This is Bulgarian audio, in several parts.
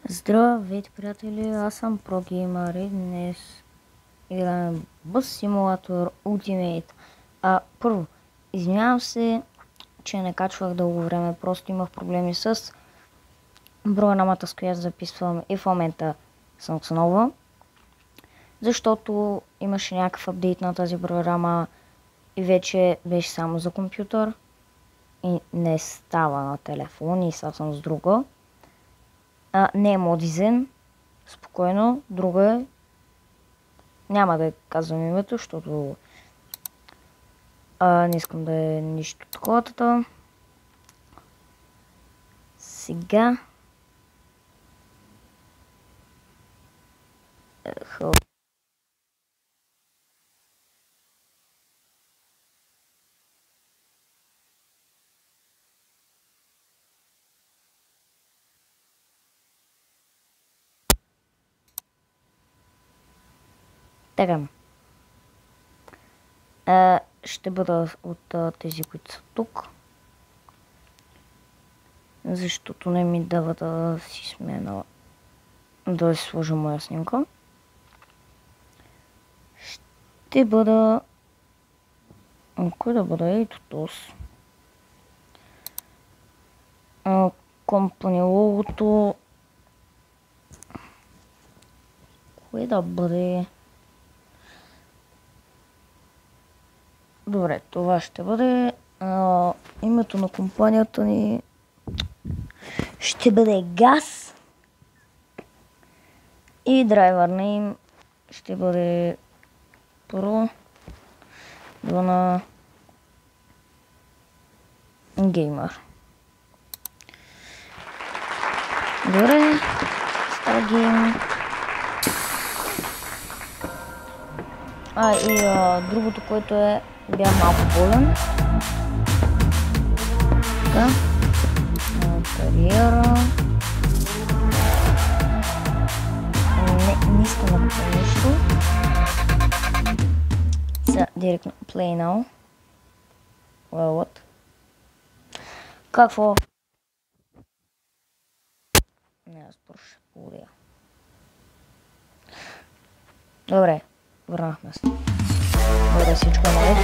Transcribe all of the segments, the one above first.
Здравейте, приятели! Аз съм ProGamer и днес играем Bus Simulator Ultimate. Първо, извинявам се, че не качвах дълго време, просто имах проблеми с програмата, с която записвам и в момента съм с нова, защото имаше някакъв апдейт на тази програма и вече беше само за компютър и не става на телефон и сега съм с друга. Не е Modizen, спокойно, друга е. Няма да казвам името, защото не искам да е нищо такова. Сега така. Ще бъда от тези, които са тук, защото не ми дава да си смена, да си сложа моя снимка. Ще бъда... Кой да бъда? Ето този. Компани логото... Кое да бъде? Добре, това ще бъде името на компанията ни. Ще бъде Газ. И драйвер нейм ще бъде Pro на Gamer. Добре, Star Game. И другото, което е, бях малко болен. Така. Кариера. Не искам да правя нещо. Сега, директно Play Now. What? Какво? Не, аз просто ще поводя. Добре, върнахме се. Добре, всичко е наред.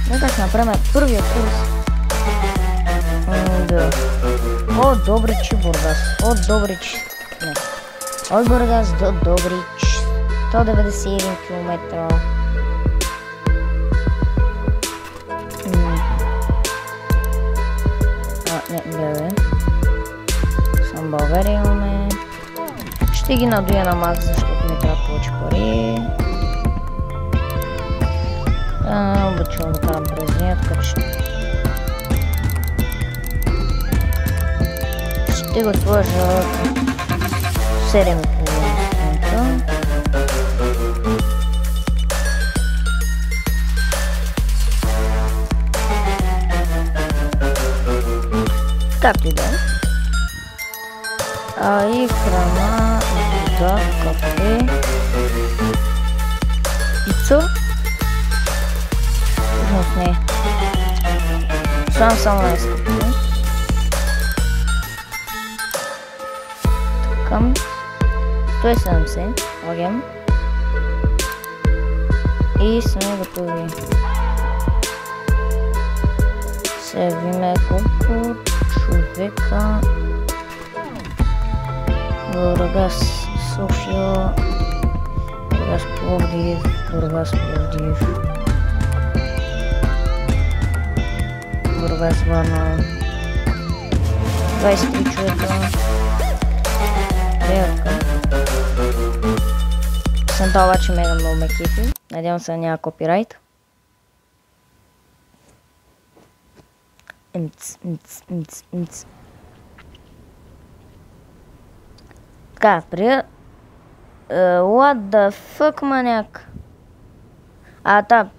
Нека ще направим първия курс. От Добрич Бургас. От Добрич... Не. От Бургас до Добрич. 191 км. Не. Съм България имаме. Ще ги надуя на макс, защото ми трябва повече пари. Обичам да карам през нея, така че ще го сложа 7,5. Както и да е. И храна, вода, кафе, пица. Всъщност не. Само най-скъпо. Така. 170. Лагем. И сме готови. Се видим колко човека. Бургас, София, Бургас, Пловдив, Бургас, Варна, 23 човека, Верка. Съм това обаче мега много ме кефи, надявам се няма копирайт. Така, what the fuck, маняк?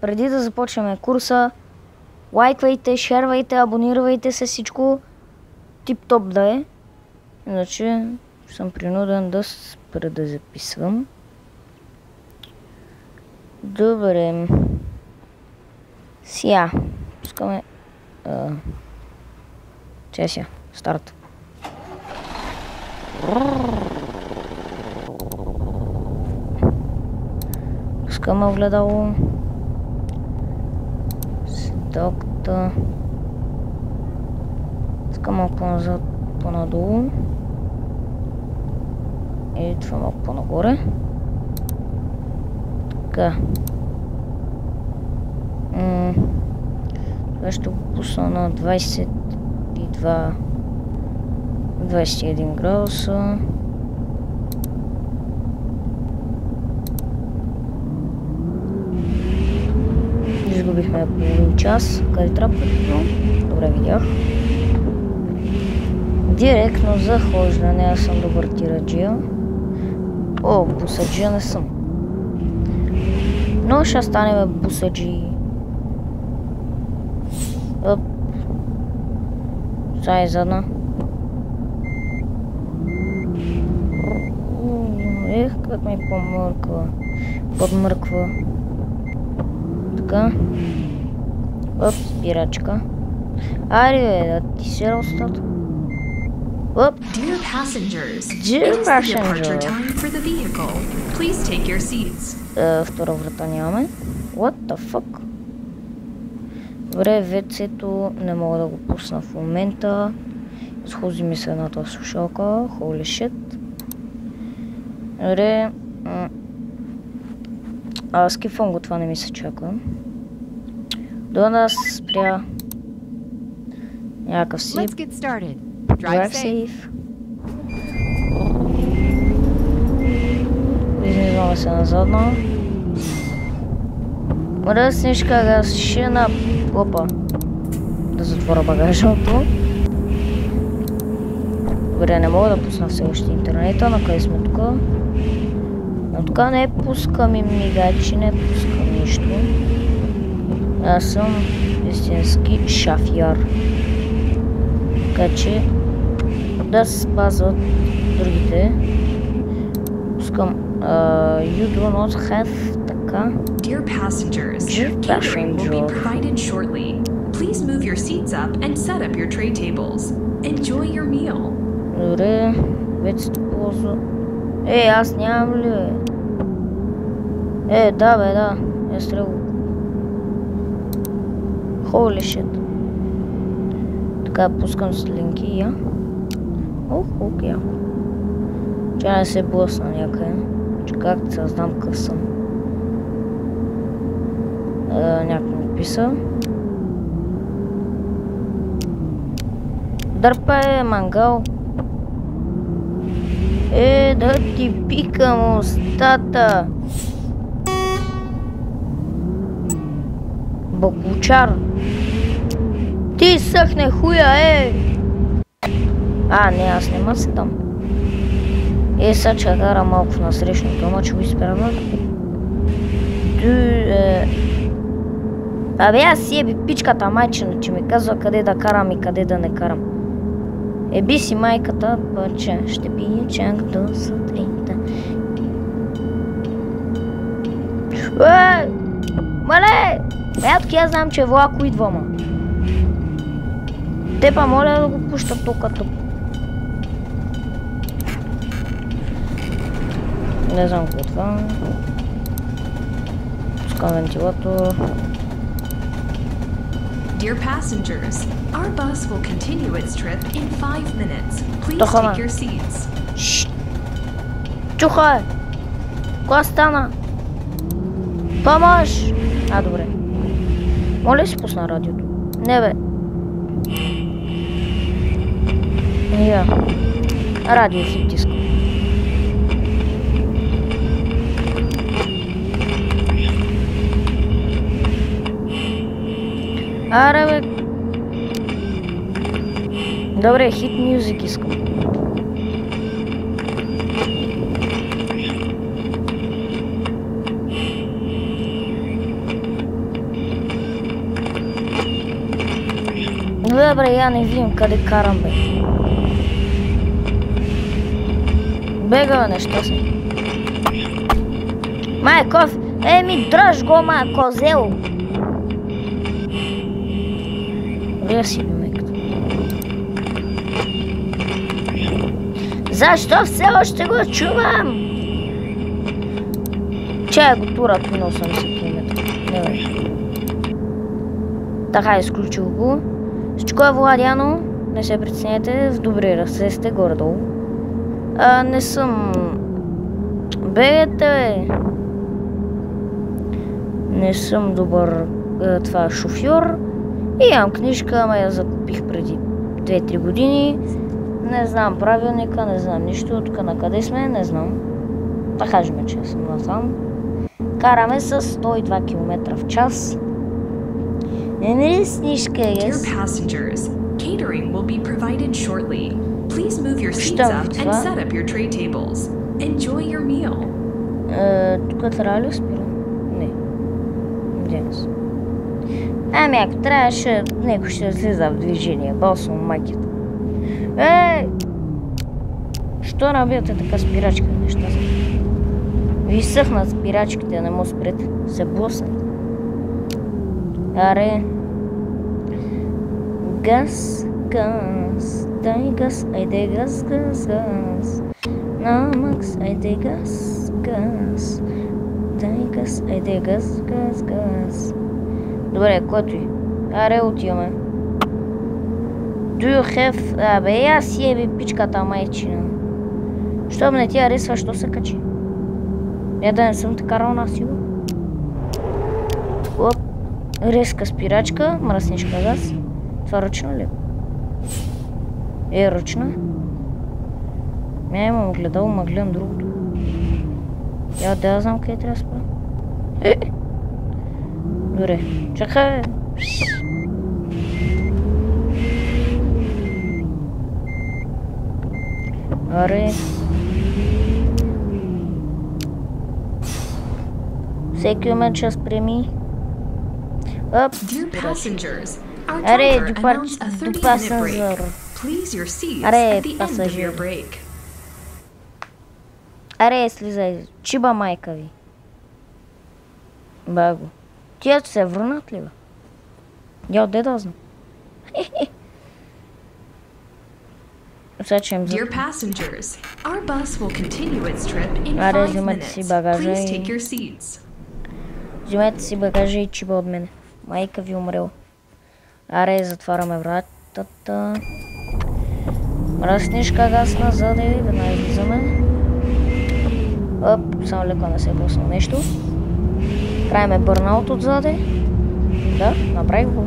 Преди да започнем курса, лайквайте, шервайте, абонирайте се, всичко тип-топ да е. Иначе съм принуден да спра да записвам. Добре. Сега, пускаме Сега, старт. Пускаме огледало. Седокта. Пускаме малко по-назад, по-надолу. И това малко по-нагоре. Така. Това ще го пусна на 21 градуса. Изгубихме половин час. Къде трябва? Добре, видях. Директно за хождане. Аз съм добър тираджия. О, бусаджия не съм. Но ще станем бусаджи. Оп. Сега е задна. Ех, как ми помърква. Подмърква. Така. Оп, спирачка. Айде, да ти сера устата. Оп. Dear passengers, Dear it is the passenger. departure time for the vehicle. Please take your seats. Втора врата нямаме. What the fuck? Добре, ВЦ-то не мога да го пусна в момента. Схози ми се едната слушалка. Holy shit. Добре. Скипвам го, това не ми се чака. Да спря. Някакъв си. Let's get started. Drive safe. Измиваме се назадна. Мъда снежка да ще на... Опа. Да затворя багажното. Добре, не мога да пусна все още интернета, на къде сме тук. Но тук не пускам и мигачи, не пускам нищо. Аз съм истински шафяр. Така че да спазват другите. Пускам you do not have така. Dear passengers, Dear catering will be passenger. provided shortly. Please move your seats up and set up your tray tables. Enjoy your meal. Добре, вече сте ползва. Аз нямам ли бе? Да бе, да. Я стрело. Holy shit. Така, пускам с линки, я. Ох, яко. Че не се блъсна някъде. Че както се знам къв съм. Някой ми писа. Дърпа мангал. Да ти пикам устата. Бокучар. Ти съхне хуя, Не, аз нема си там. Сега че кара малко в насрещното, ама че го изправя. Аз си еби пичката майчина, че ми казва къде да карам и къде да не карам. Еби си майката, че ще пие чак до сутринта. Мале! Ятки, аз знам, че влако идва, ма. Те па моля да го пущат тук като. Не знам какво това. Пускам вентилатор. Dear passengers, our bus will continue its trip in 5 minutes. Please Тохана. take your seats. Чуха! Кога стана? Помощ! Добре. Моля ли си пусна радиото? Не бе. Радио си тискам. Аре бе. Добре, хит мюзик искам. Добре, я не видим къде карам, бе. Бега, бе, нещастни. Майков, ми дръж го, козел. Добре, си би майката. Защо все още го чувам? Чая го турат на 80 км. Не бе. Така, изключил го. Всичко е владяно. Не се притесняйте, в добри ръце сте горе-долу. Не съм... Бегате! Не съм добър това шофьор. И имам книжка, ама я закупих преди 2-3 години. Не знам правилника, не знам нищо. Тук на къде сме, не знам. Да кажем, че съм насам. Караме с 102 км в час. Dear passengers, catering will be provided shortly. Please move your seats up and set up your tray tables. Enjoy your meal. Тук трябва ли спирам? Не. Надявам се. Ами ако трябваше, някой ще слиза в движение. Босо, макета. Ей! Що набивате така спирачка неща? Ви съхнат спирачките, не му спрете. Се блъснат. Аре. Газ, газ. Дай газ, айде газ, газ, газ. На макс, айде газ, газ. Дай газ, айде газ, газ, газ. Добре, който и. Аре, отиваме. Do you have... Абе, аз еби пичката майчина. Щом не ти аресва, що се качи? Я да не съм те карал на сила. Оп. Резка спирачка, мръсничка газ. Това ръчна ли? Е, ръчна. Имам гледал, ма гледам другото. Я да знам къде трябва да спра. Добре, чакай. Аре. Всеки момент ще спреми. Оп. Аре, до пасажир. Аре, пасажир. Аре, слизай. Чиба майка ви. Баго. Тия се върнат ли бе? Я отде да знам. Dear passengers, our bus will continue its trip in 5 minutes. Please take your seats. Вземете си багажа и чиба от мене. Майка ви умрела. Аре, затваряме вратата. Мръснишка газ назад и веднага излизаме. Оп, само леко не се е блъснал нещо. Правиме бърнаут отзаде. Да, направих го.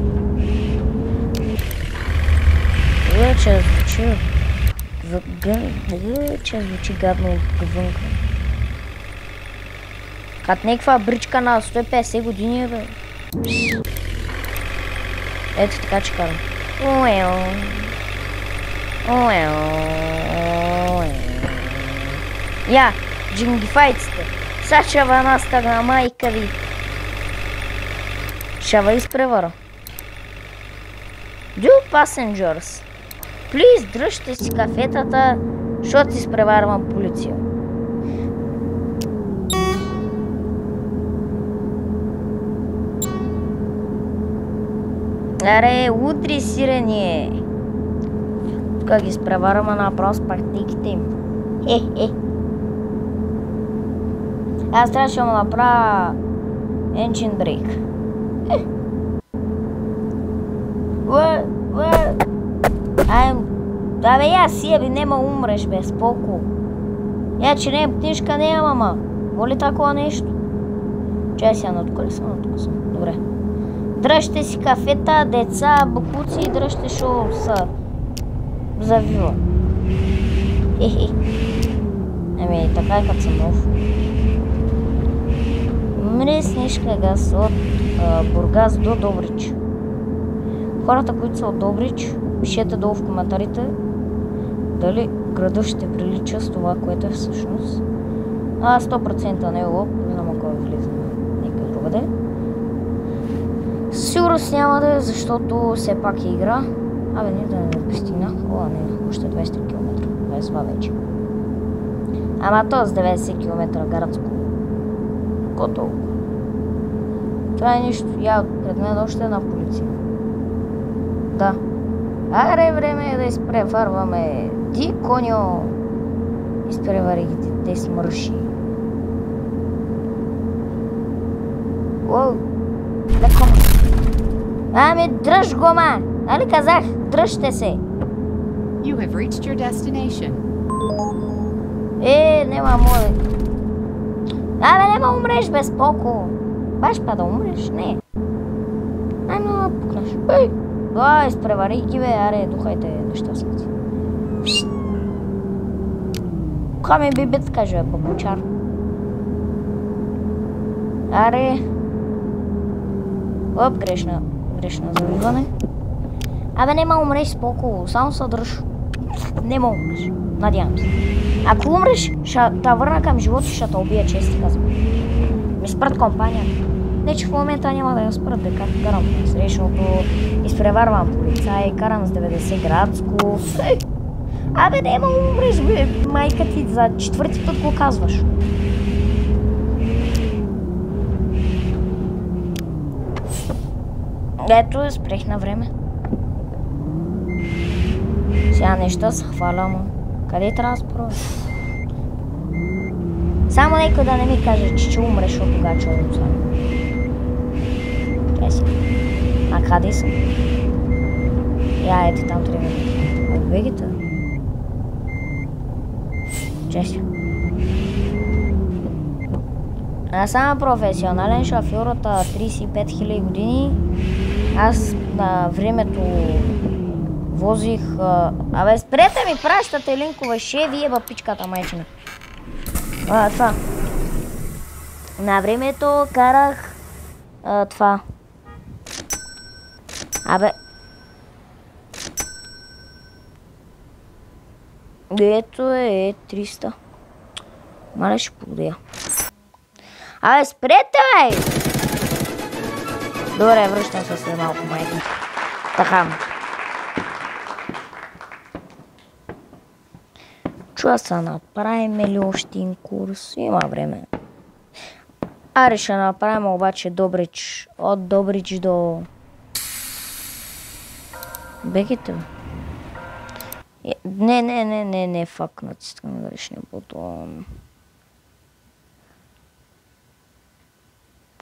Че звучи гадно вънка. Като някаква бричка на 150 години, бе. Ето така, че карам. Я, джингифайците. Са шава настъгна майка ви. Шава изпревара. Dear passengers, please дръжте си кафетата, защото изпреварвам полиция. Аре, утре сирене. Тук ги изпреварваме направо с партийките им. Хе-хе. Аз трябваше да му направя engine brake. Абе, я си, бе, нема умреш, бе, споко. Я, че не книжка, няма, ма. Воли такова нещо? Чай сега, на тук ли съм? На тук съм. Добре. Дръжте си кафета, деца, бакуци и дръжте шоу са. Завива. Хе-хе. Еми, така е като съм нов. Мръснишка газ от Бургас до Добрич. Хората, които са от Добрич, пишете долу в коментарите дали градът ще прилича с това, което е всъщност. 100% не е лоб, не знам ако влиза някъде другаде. Сигурно няма да е, защото все пак е игра. Абе, не да не пристигнах. О, не, още 200 км. 22 вече. Ама то с 90 км градско. Готово. Това е нищо. Я пред мен още една полиция. Да. Аре, време е да изпреварваме. Ти, коньо! Изпревари ги, те си мърши. Уоу, леко ме. Ами дръж го, ма! Нали казах, дръжте се! You have reached your destination. Нема море. Нема умреш без поко. Баш па да умреш? Не. Ама пукнеш. Изпревари ги, бе, аре, духайте нещастници. Каме би бит, каже, бабучар. Аре. Оп, грешна завиване. Нема умреш споко, само се дръж. Нема умреш, надявам се. Ако умреш, ще те върна към живота и ще те убия, чести казвам. Ми спрат компанията. Не, че в момента няма да я спрат, бе, как карам срещното, изпреварвам полицай, карам с 90 градско. Нема умреш, бе, майка ти, за четвърти път го казваш. Ето, спрех на време. Сега неща се хваля, ама къде трябва да спра? Само някой да не ми каже, че ще умреш, защото тогава че отзвани. Тя си. А къде съм? Ето там трябва. От бегите? Честно. Аз съм професионален шофьор от 35 000 години. Аз на времето возих... спрете ми, пращате линкове, ще ви еба пичката майчина. Това. На времето карах това. Ето е 300. Мале ще подия. Спрете, бе! Добре, връщам се след малко, майка. Така. Чува се направим ли още един курс? Има време. Аре ще направим обаче Добрич. От Добрич до... Бегите, бе. Не, фак, натискам грешния бутон.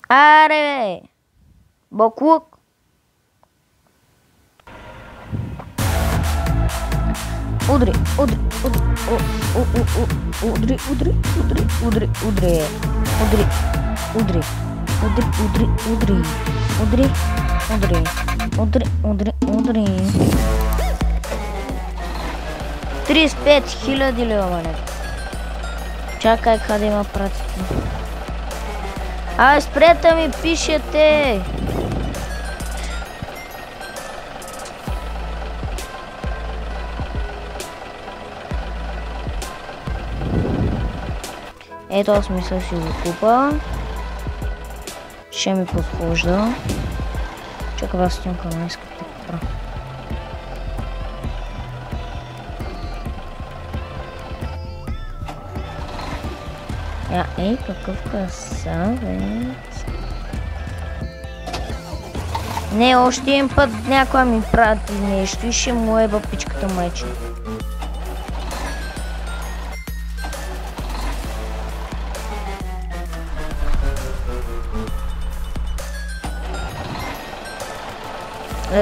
Аре, бе! Боклук! Удри! Удри! 35 000 лева, мане. Чакай, къде има пратите. Спрете ми, пишете! Ето, аз мисля си го купа. Ще ми подхожда. Чакай, аз снимка не искам да купра. Какъв красавец. Не, още един път някой ми прати нещо и ще му еба пичката майче.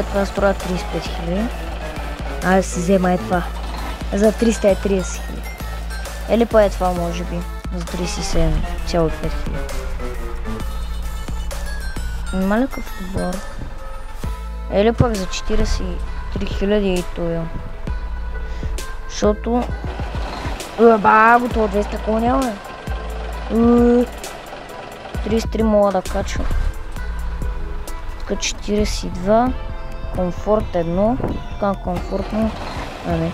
Това струва 35 000. Да си взема това. За 330 000. Или по това може би. За 37,5 000. Има ли къв отбор? Или пък за 43 000 и това. Защото... готово 200 коня, бе. 33 мога да качвам. Тук 42. Комфорт 1. Тук комфортно. Не.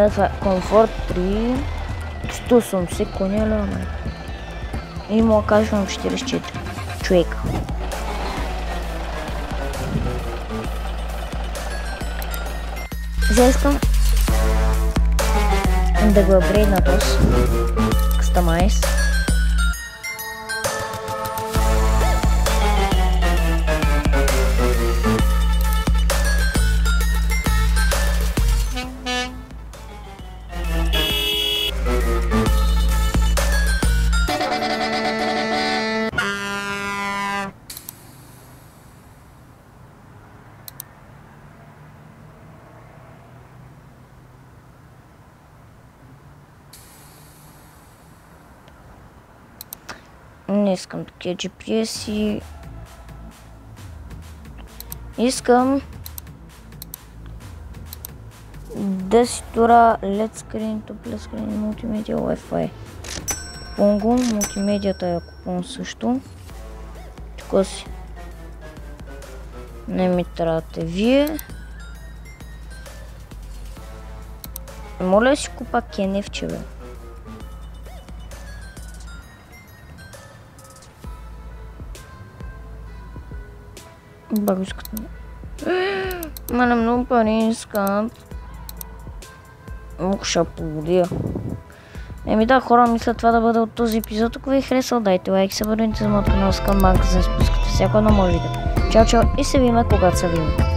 Това е комфорт 3. 180 коня, ля, май. И мога да кажем 44 човека. Сега искам да го апгрейдна този Customize. Не искам такива GPS-и. Искам 10 тура LED screen, topless screen, multimedia, Wi-Fi. Понго, мултимедията я купувам също. Така си. Не ми трябвате вие. Моля да си купа кенефче, бе. Багушката ми. Мене много пари искат. Много ще поводя. Еми да, хора, мисля това да бъде от този епизод. Ако ви е харесал, дайте лайк, се абонирайте за моят канал Скамбанк, за да не спускате всяко едно мое видео. Чао, чао и се видим, когато се видим.